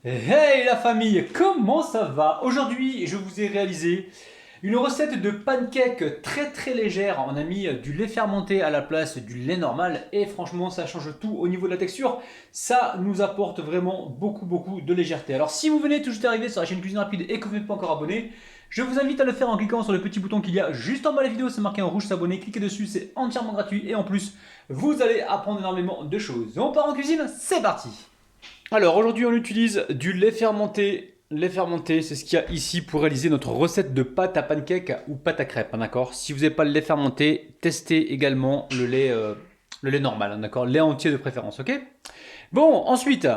Hey la famille, comment ça va? Aujourd'hui, je vous ai réalisé une recette de pancakes très légère. On a mis du lait fermenté à la place du lait normal et franchement, ça change tout au niveau de la texture. Ça nous apporte vraiment beaucoup de légèreté. Alors si vous venez tout juste d'arriver sur la chaîne Cuisine Rapide et que vous n'êtes pas encore abonné, je vous invite à le faire en cliquant sur le petit bouton qu'il y a juste en bas de la vidéo, c'est marqué en rouge s'abonner, cliquez dessus, c'est entièrement gratuit et en plus, vous allez apprendre énormément de choses. On part en cuisine, c'est parti! Alors aujourd'hui on utilise du lait fermenté. Lait fermenté, c'est ce qu'il y a ici pour réaliser notre recette de pâte à pancake ou pâte à crêpes, hein, d'accord? Si vous n'avez pas le lait fermenté, testez également le lait normal, hein, d'accord? Lait entier de préférence, ok? Bon, ensuite,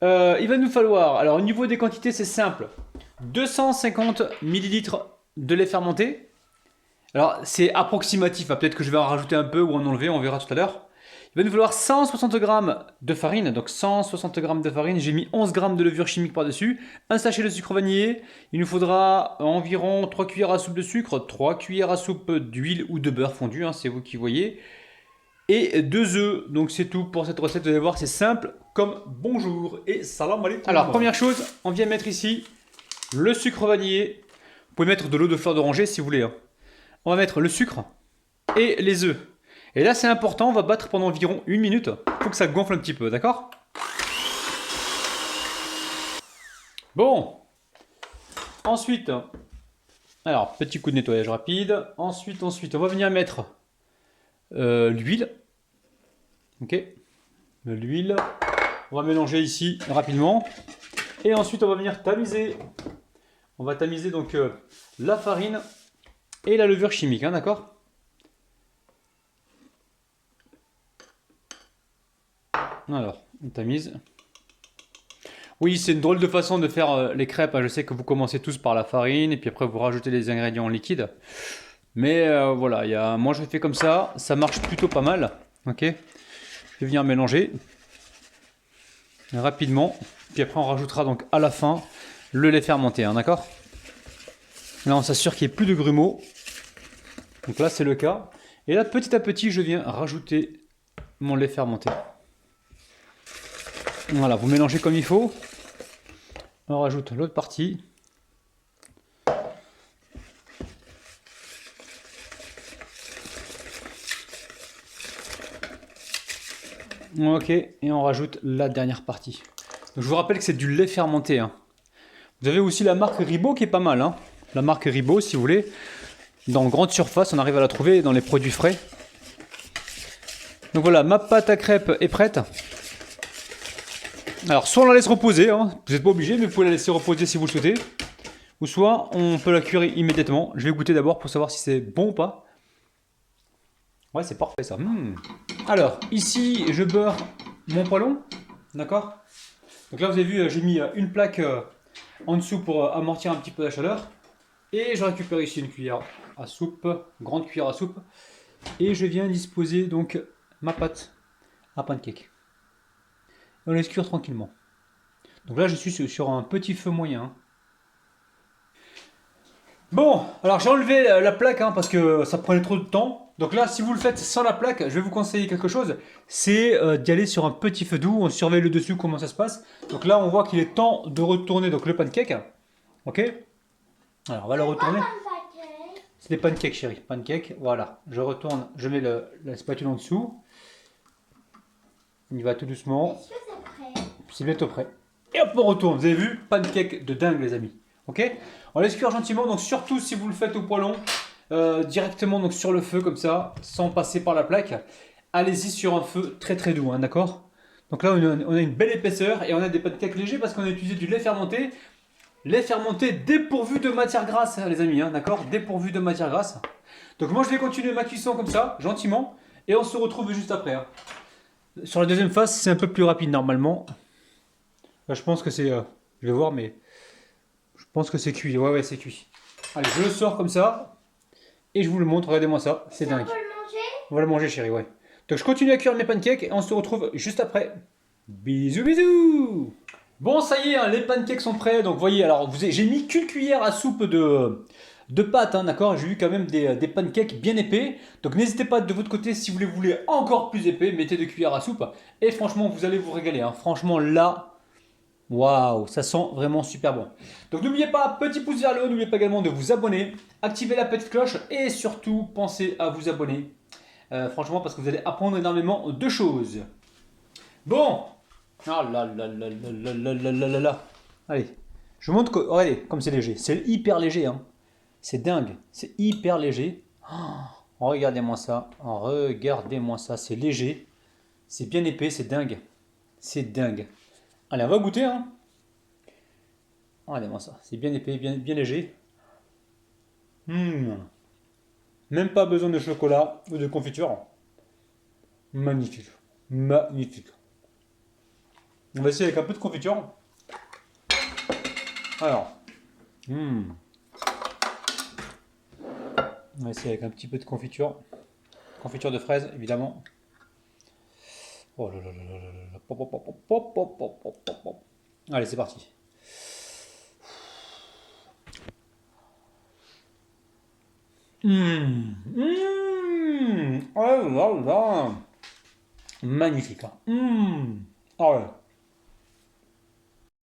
il va nous falloir, alors au niveau des quantités c'est simple, 250 millilitres de lait fermenté. Alors c'est approximatif, hein, peut-être que je vais en rajouter un peu ou en enlever, on verra tout à l'heure. Il va nous falloir 160 g de farine, donc 160 g de farine, j'ai mis 11 g de levure chimique par-dessus, un sachet de sucre vanillé, il nous faudra environ 3 cuillères à soupe de sucre, 3 cuillères à soupe d'huile ou de beurre fondu, hein, c'est vous qui voyez, et 2 œufs, donc c'est tout pour cette recette, vous allez voir c'est simple comme bonjour et salam alaikum. Alors première chose, on vient mettre ici le sucre vanillé, vous pouvez mettre de l'eau de fleur d'oranger si vous voulez, hein. On va mettre le sucre et les œufs. Et là c'est important, on va battre pendant environ 1 minute. Il faut que ça gonfle un petit peu, d'accord? Bon. Ensuite, alors petit coup de nettoyage rapide. Ensuite, on va venir mettre l'huile. Ok. L'huile. On va mélanger ici rapidement. Et ensuite on va venir tamiser. On va tamiser donc la farine et la levure chimique, hein, d'accord? Alors, on tamise. Oui, c'est une drôle de façon de faire les crêpes, hein. Je sais que vous commencez tous par la farine et puis après vous rajoutez les ingrédients en liquide. Mais voilà, moi je fais comme ça marche plutôt pas mal. Ok, je vais venir mélanger rapidement. Puis après on rajoutera donc à la fin le lait fermenté, hein, d'accord? Là on s'assure qu'il n'y ait plus de grumeaux. Donc là c'est le cas. Et là petit à petit je viens rajouter mon lait fermenté. Voilà, vous mélangez comme il faut. On rajoute l'autre partie. Ok, et on rajoute la dernière partie. Donc, je vous rappelle que c'est du lait fermenté, hein. Vous avez aussi la marque Ribot qui est pas mal, hein. La marque Ribot, si vous voulez. Dans grande surface, on arrive à la trouver dans les produits frais. Donc voilà, ma pâte à crêpes est prête. Alors, soit on la laisse reposer, hein. Vous n'êtes pas obligé, mais vous pouvez la laisser reposer si vous le souhaitez. Ou soit on peut la cuire immédiatement. Je vais goûter d'abord pour savoir si c'est bon ou pas. Ouais, c'est parfait ça. Alors, ici, je beurre mon poêlon. D'accord? Donc là, vous avez vu, j'ai mis une plaque en dessous pour amortir un petit peu la chaleur. Et je récupère ici une cuillère à soupe, grande cuillère à soupe. Et je viens disposer donc ma pâte à pancake. On laisse cuire tranquillement. Donc là, je suis sur un petit feu moyen. Bon, alors j'ai enlevé la plaque, hein, parce que ça prenait trop de temps. Donc là, si vous le faites sans la plaque, je vais vous conseiller quelque chose. C'est d'y aller sur un petit feu doux. On surveille le dessus comment ça se passe. Donc là, on voit qu'il est temps de retourner donc, le pancake. Ok? Alors, on va le retourner. C'est des pancakes, chérie. Pancakes, voilà. Je retourne, je mets la spatule en dessous. On y va tout doucement. C'est bientôt prêt. Et hop, on retourne. Vous avez vu? Pancake de dingue, les amis. Ok? On laisse cuire gentiment. Donc, surtout si vous le faites au poêlon, directement donc, sur le feu, comme ça, sans passer par la plaque. Allez-y sur un feu très doux, hein, d'accord? Donc là, on a une belle épaisseur et on a des pancakes légers parce qu'on a utilisé du lait fermenté. Lait fermenté dépourvu de matière grasse, les amis, hein, d'accord? Dépourvu de matière grasse. Donc moi, je vais continuer ma cuisson comme ça, gentiment. Et on se retrouve juste après, hein. Sur la deuxième phase, c'est un peu plus rapide normalement. Là, je pense que c'est... je vais voir, mais... Je pense que c'est cuit. Ouais, c'est cuit. Allez, je le sors comme ça. Et je vous le montre. Regardez-moi ça. C'est dingue. On peut le manger? On va le manger, chérie, ouais. Donc, je continue à cuire mes pancakes et on se retrouve juste après. Bisous! Bon, ça y est, hein, les pancakes sont prêts. Donc, vous voyez, alors, j'ai mis qu'une cuillère à soupe de pâte, hein, d'accord? J'ai eu quand même des pancakes bien épais. Donc, n'hésitez pas de votre côté, si vous les voulez encore plus épais, mettez 2 cuillères à soupe. Et franchement, vous allez vous régaler, hein. Franchement, là... Waouh, ça sent vraiment super bon. Donc n'oubliez pas, petit pouce vers le haut, n'oubliez pas également de vous abonner, activer la petite cloche et surtout pensez à vous abonner. Franchement, parce que vous allez apprendre énormément de choses. Bon. Ah là là là là là là là là là là. Allez, je vous montre que, regardez, comme c'est léger. C'est hyper léger, hein. C'est dingue, c'est hyper léger. Oh, regardez-moi ça, regardez-moi ça, c'est léger. C'est bien épais, c'est dingue. C'est dingue. Allez, on va goûter, hein. Regardez-moi ça, c'est bien épais, bien, bien léger. Même pas besoin de chocolat ou de confiture. Magnifique. Magnifique. On va essayer avec un peu de confiture. Alors. On va essayer avec un petit peu de confiture. Confiture de fraise, évidemment. Oh là là là là là là. Pop, pop, pop, pop, pop, pop, pop, pop, pop. Allez, c'est parti. Oh là là. Magnifique. Hein. Ah ouais.